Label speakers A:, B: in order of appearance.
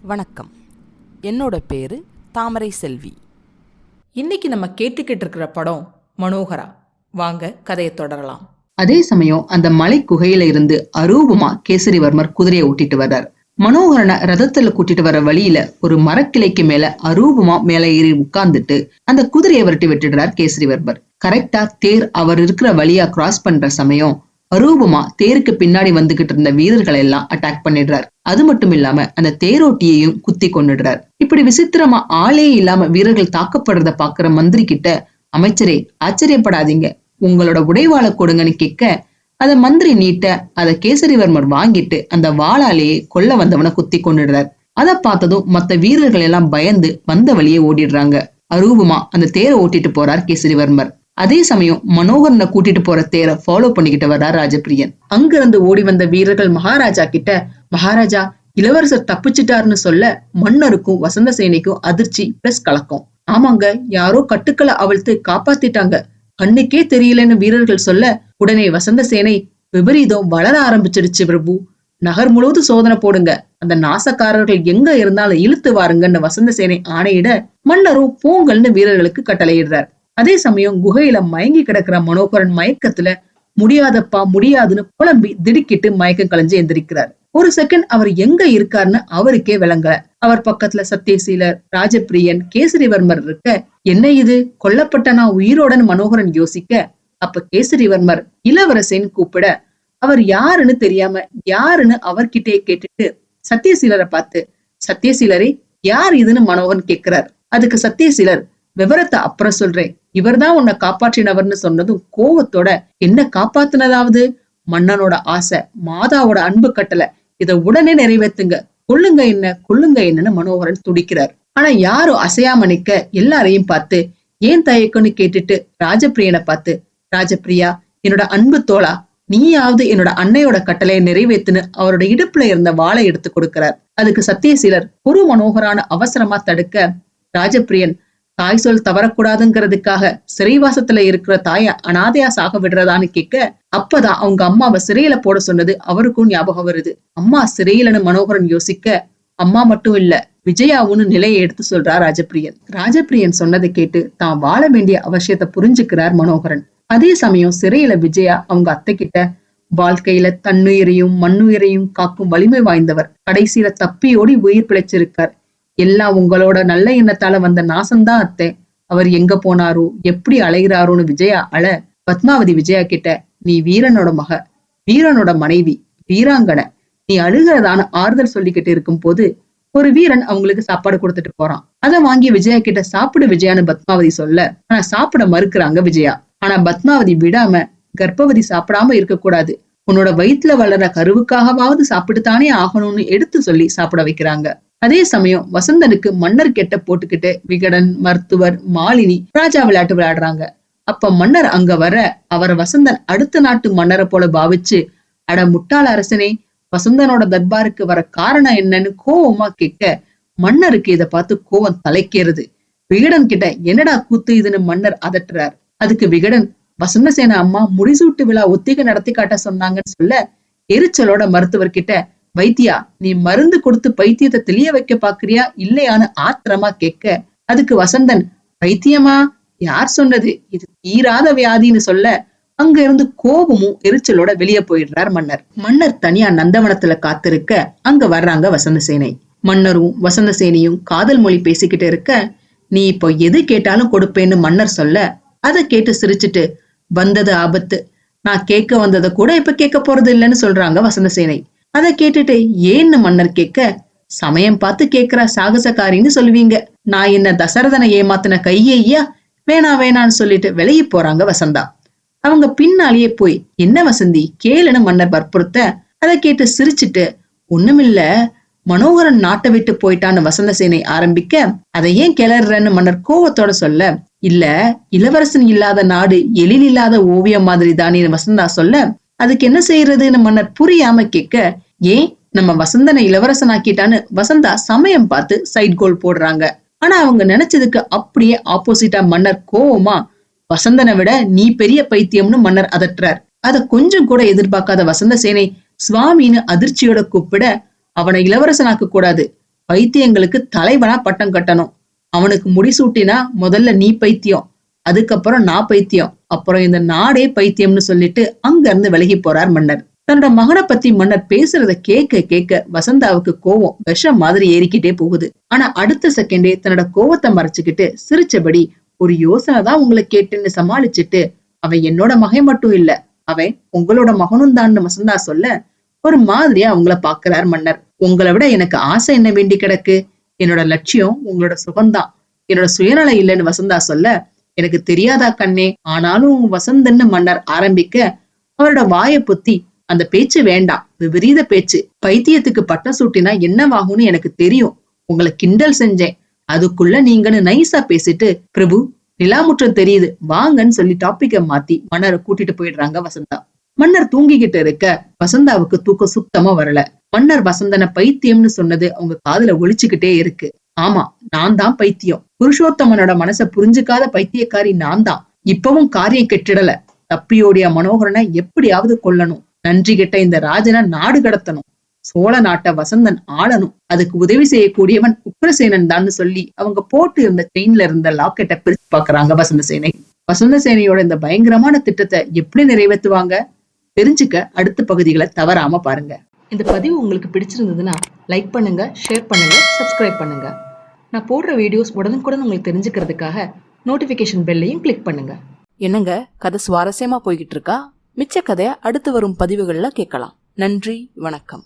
A: வணக்கம். என்னோட பேரு தாமரை செல்வி.
B: இன்னைக்கு நம்ம கேட்டுக்கிட்டு இருக்கிற படம் மனோகரா. வாங்க கதையை தொடரலாம்.
C: அதே சமயம் அந்த மலை குகையில இருந்து அரூபமா கேசரிவர்மர் குதிரையை ஓட்டிட்டு வர்றார். மனோகரனை ரதத்துல கூட்டிட்டு வர வழியில ஒரு மரக்கிளைக்கு மேல அரூபமா மேல ஏறி உட்கார்ந்துட்டு அந்த குதிரையை விரட்டி விட்டுடுறார் கேசரிவர்மர். கரெக்டா தேர் அவர் இருக்கிற வழியா கிராஸ் பண்ற சமயம் அரூபமா தேருக்கு பின்னாடி வந்துகிட்டு இருந்த வீரர்களை எல்லாம் அட்டாக் பண்ணிடுறார். அது மட்டும் இல்லாம அந்த தேரோட்டியையும் குத்தி கொண்டுடுறார். இப்படி விசித்திரமா ஆளே இல்லாம வீரர்கள் தாக்கப்படுறத பாக்குற மந்திரி கிட்ட, அமைச்சரே ஆச்சரியப்படாதீங்க, உங்களோட உடைவாளை கொடுங்கன்னு கேட்க, அத மந்திரி நீட்ட அத கேசரிவர்மர் வாங்கிட்டு அந்த வாளாலேயே கொல்ல வந்தவனை குத்தி கொண்டுடுறார். அதை பார்த்ததும் மத்த வீரர்கள் எல்லாம் பயந்து வந்த வழியே ஓடிடுறாங்க. அரூபமா அந்த தேரை ஓட்டிட்டு போறார் கேசரிவர்மர். அதே சமயம் மனோகரனை கூட்டிட்டு போற தேரை ஃபாலோ பண்ணிக்கிட்டு வர்றார் ராஜபிரியன். அங்க இருந்து ஓடி வந்த வீரர்கள் மகாராஜா கிட்ட, மகாராஜா இளவரசர் தப்பிச்சிட்டாருன்னு சொல்ல மன்னருக்கும் வசந்த சேனைக்கும் அதிர்ச்சி பிளஸ் கலக்கம். ஆமாங்க, யாரோ கட்டுக்களை அவிழ்த்து காப்பாத்திட்டாங்க, கண்ணுக்கே தெரியலன்னு வீரர்கள் சொல்ல உடனே வசந்த சேனை, விபரீதம் வளர ஆரம்பிச்சிடுச்சு பிரபு, நகர் முழுவதும் சோதனை போடுங்க, அந்த நாசக்காரர்கள் எங்க இருந்தாலும் இழுத்து வாருங்கன்னு வசந்த சேனை ஆணையிட மன்னரும் போங்கல்னு வீரர்களுக்கு கட்டளையிடுறார். அதே சமயம் குகையில மயங்கி கிடக்கிற மனோகரன் மயக்கத்துல முடியாதப்பா முடியாதுன்னு புலம்பி திடுக்கிட்டு மயக்கம் கலைஞ்சு எந்திரிக்கிறார். ஒரு செகண்ட் அவர் எங்க இருக்காருன்னு அவருக்கே விளங்கல. அவர் பக்கத்துல சத்தியசீலர், ராஜபிரியன், கேசரிவர்மர் இருக்க, என்ன இது கொல்லப்பட்ட நான் உயிரோடன் மனோகரன் யோசிக்க, அப்ப கேசரிவர்மர் இளவரசேன்னு கூப்பிட அவர் யாருன்னு தெரியாம யாருன்னு அவர்கிட்டயே கேட்டுட்டு சத்தியசீலரை பார்த்து, சத்தியசீலரே யார் இதுன்னு மனோகரன் கேட்கிறார். அதுக்கு சத்தியசீலர், விவரத்தை அப்புறம் சொல்றேன், இவர்தான் உன்னை காப்பாற்றினவர்னு சொன்னதும் கோவத்தோட, என்ன காப்பாத்தினதாவது, மன்னனோட ஆசை, மாதாவோட அன்பு கட்டளை, இத உடனே நிறைவேற்றுங்க, கொல்லுங்க என்ன கொல்லுங்க என்னன்னு மனோகரன் துடிக்கிறார். ஆனா யாரும் அசையாம நிக்க எல்லாரையும் பார்த்து ஏன் தயக்கம்னு கேட்டுட்டு ராஜபிரியனை பார்த்து, ராஜபிரியா என்னோட அன்பு தோளா, நீயாவது என்னோட அன்னையோட கட்டளையை நிறைவேற்றுன்னு அவரோட இடுப்புல இருந்த வாளை எடுத்து கொடுக்கிறார். அதுக்கு சத்தியசீலர் ஒரு மனோகரான அவசரமா தடுக்க, ராஜபிரியன் தாய் சொல் தவறக்கூடாதுங்கிறதுக்காக சிறைவாசத்துல இருக்கிற தாய அனாதையா சாக விடுறதான்னு கேட்க, அப்பதான் அவங்க அம்மாவை சிறையில போட சொன்னது அவருக்கும் ஞாபகம் வருது. அம்மா சிறையிலன்னு மனோகரன் யோசிக்க, அம்மா மட்டும் இல்ல விஜயாவுன்னு நிலையை எடுத்து சொல்றார் ராஜபிரியன். ராஜபிரியன் சொன்னதை கேட்டு தான் வாழ வேண்டிய அவசியத்தை புரிஞ்சுக்கிறார் மனோகரன். அதே சமயம் சிறையில விஜயா அவங்க அத்தை கிட்ட, வாழ்க்கையில தன்னுயிரையும் மண்ணுயிரையும் காக்கும் வலிமை வாய்ந்தவர், கடைசியில தப்பியோடி உயிர் பிழைச்சிருக்கார், எல்லாம் உங்களோட நல்ல எண்ணத்தால வந்த நாசம்தான் அத்தை, அவர் எங்க போனாரோ எப்படி அலைகிறாரோன்னு விஜயா அழ, பத்மாவதி விஜயா கிட்ட, நீ வீரனோட மக, வீரனோட மனைவி, வீராங்கனை, நீ அழுகிறதான ஆறுதல் சொல்லிக்கிட்டு இருக்கும் போது ஒரு வீரன் அவங்களுக்கு சாப்பாடு கொடுத்துட்டு போறான். அதை வாங்கி விஜயா கிட்ட சாப்பிடு விஜயான்னு பத்மாவதி சொல்ல, ஆனா சாப்பிட மறுக்கிறாங்க விஜயா. ஆனா பத்மாவதி விடாம, கர்ப்பவதி சாப்பிடாம இருக்கக்கூடாது, உன்னோட வயிற்றுல வளர கருவுக்காகவாவது சாப்பிட்டுத்தானே ஆகணும்னு எடுத்து சொல்லி சாப்பிட வைக்கிறாங்க. அதே சமயம் வசந்தனுக்கு மன்னர் கெட்ட போட்டுக்கிட்டு விகடன், மருத்துவர், மாலினி ராஜா விளையாட்டு விளையாடுறாங்க. அப்ப மன்னர் அங்க வர அவரை வசந்தன் அடுத்த நாட்டு மன்னரை போல பாவிச்சு, அட முட்டாள அரசனே, வசந்தனோட தர்பாருக்கு வர காரணம் என்னன்னு கோவமா கேட்க, மன்னருக்கு இத பார்த்து கோவம் தலைக்கேறுது. விகடன் கிட்ட என்னடா கூத்து இதுன்னு மன்னர் அதட்டுறார். அதுக்கு விகடன், வசந்தசேன அம்மா முடிசூட்டு விழா ஒத்திகை நடத்தி காட்ட சொன்னாங்கன்னு சொல்ல, எரிச்சலோட மருத்துவர் கிட்ட, வைத்தியா நீ மருந்து கொடுத்து பைத்தியத்தை தெளிய வைக்க பாக்குறியா இல்லையான்னு ஆத்திரமா கேட்க, அதுக்கு வசந்தன், பைத்தியமா, யார் சொன்னது, இது தீராத வியாதின்னு சொல்ல, அங்க இருந்து கோபமும் எரிச்சலோட வெளியே போயிடுறார் மன்னர். மன்னர் தனியா நந்தவனத்துல காத்திருக்க அங்க வர்றாங்க வசந்த சேனை. மன்னரும் வசந்த சேனையும் காதல் மொழி பேசிக்கிட்டு இருக்க, நீ இப்போ எது கேட்டாலும் கொடுப்பேன்னு மன்னர் சொல்ல, அதை கேட்டு சிரிச்சுட்டு, வந்தது ஆபத்து, நான் கேட்க வந்ததை கூட இப்ப கேட்க போறது இல்லைன்னு சொல்றாங்க வசந்த சேனை. அதை கேட்டுட்டு ஏன்னு மன்னர் கேட்க, சமயம் பார்த்து கேக்குற சாகசக்காரின்னு சொல்லுவீங்க, நான் என்ன தசரதனை ஏமாத்தின கையையா, வேணா வேணான்னு சொல்லிட்டு விலகி போறாங்க வசந்தா. அவங்க பின்னாலேயே போய், என்ன வசந்தி கேளுன்னு மன்னர் வற்புறுத்த, அதை கேட்டு சிரிச்சுட்டு, ஒண்ணுமில்ல மனோகரன் நாட்டை விட்டு போயிட்டான்னு வசந்த சேனை ஆரம்பிக்க, அதை ஏன் கிளறன்னு மன்னர் கோவத்தோட சொல்ல, இல்ல இளவரசன் இல்லாத நாடு எழில் இல்லாத ஓவியம் மாதிரி தானே வசந்தா சொல்ல, அதுக்கு என்ன செய்யறதுன்னு மன்னர் புரியாம கேட்க, ஏன் நம்ம வசந்தனை இளவரசன் ஆக்கிட்டான்னு வசந்தா சமயம் பார்த்து சைட் கோல் போடுறாங்க. ஆனா அவங்க நினைச்சதுக்கு அப்படியே ஆப்போசிட்டா மன்னர் கோவமா, வசந்தனை விட நீ பெரிய பைத்தியம்னு மன்னர் அதட்டுறார். அத கொஞ்சம் கூட எதிர்பார்க்காத வசந்த சேனை சுவாமின்னு அதிர்ச்சியோட கூப்பிட, அவனை இளவரசனாக்க கூடாது, பைத்தியங்களுக்கு தலைவனா பட்டம் கட்டணும். அவனுக்கு முடிசூட்டினா முதல்ல நீ பைத்தியம், அதுக்கப்புறம் நான் பைத்தியம், அப்புறம் இந்த நாடே பைத்தியம்னு சொல்லிட்டு அங்க இருந்து விலகி போறார் மன்னர். தன்னோட மகனை பத்தி மன்னர் பேசுறத கேட்க கேட்க வசந்தாவுக்கு கோவம் விஷம் மாதிரி ஏறிக்கிட்டே போகுது. ஆனா அடுத்த செகண்டே தன்னோட கோவத்தை மறைச்சுக்கிட்டு சிரிச்சபடி, ஒரு யோசனை தான் உங்களை கேட்டுன்னு சமாளிச்சுட்டு, அவன் என்னோட மகன் மட்டும் இல்ல, அவன் உங்களோட மகனும் தான் வசந்தா சொல்ல, ஒரு மாதிரியா அவங்கள பாக்குறார் மன்னர். உங்களை விட எனக்கு ஆசை என்ன வேண்டி கிடக்கு, என்னோட லட்சியம் உங்களோட சுகம்தான், என்னோட சுயநலம் இல்லைன்னு வசந்தா சொல்ல, எனக்கு தெரியாதா கண்ணே, ஆனாலும் வசந்தன்னு மன்னர் ஆரம்பிக்க, அவரோட வாயை புத்தி, அந்த பேச்சு வேண்டாம், விபரீத பேச்சு, பைத்தியத்துக்கு பட்டம் சூட்டினா என்னவாகும்னு எனக்கு தெரியும், உங்களை கிண்டல் செஞ்சேன், அதுக்குள்ள நீங்கன்னு நைஸா பேசிட்டு, பிரபு நிலாமுற்றம் தெரியுது வாங்கன்னு சொல்லி டாபிக்க மாத்தி மன்னரை கூட்டிட்டு போயிடுறாங்க வசந்தா. மன்னர் தூங்கிக்கிட்டு இருக்க வசந்தாவுக்கு தூக்கம் சுத்தமா வரல. மன்னர் வசந்தனை பைத்தியம்னு சொன்னது அவங்க காதுல ஒலிச்சுக்கிட்டே இருக்கு. ஆமா, நான் தான் பைத்தியம், புருஷோத்தமனோட மனச புரிஞ்சுக்காத பைத்தியக்காரி நான் தான். இப்பவும் காரியம் கெட்டிடல, தப்பியோடைய மனோகரனை எப்படியாவது கொல்லணும், நன்றி கெட்ட இந்த ராஜனை நாடு கடத்தணும், சோழ நாட்டை வசந்தன் ஆளணும், அதுக்கு உதவி செய்யக்கூடியவன் உக்ரசேனன் தான் சொல்லி அவங்க போட்டு இருந்த செயின்ல இருந்த லாக்கெட்டை பிரிச்சு பாக்குறாங்க வசந்த சேனை. வசந்த சேனையோட இந்த பயங்கரமான திட்டத்தை எப்படி நிறைவேற்றுவாங்க தெரிஞ்சுக்க அடுத்த பகுதிகளை தவறாம பாருங்க. இந்த பதிவு உங்களுக்கு பிடிச்சிருந்ததுன்னா லைக் பண்ணுங்க, ஷேர் பண்ணுங்க, சப்ஸ்கிரைப் பண்ணுங்க. நான் போடுற வீடியோஸ் உடனுக்குடன் உங்களுக்கு தெரிஞ்சுக்கிறதுக்காக நோட்டிபிகேஷன் பெல்லையும் கிளிக் பண்ணுங்க.
A: என்னங்க, கதை சுவாரஸ்யமா போய்கிட்டு இருக்கா? மிச்ச கதையை அடுத்து வரும் பதிவுகளில் கேட்கலாம். நன்றி, வணக்கம்.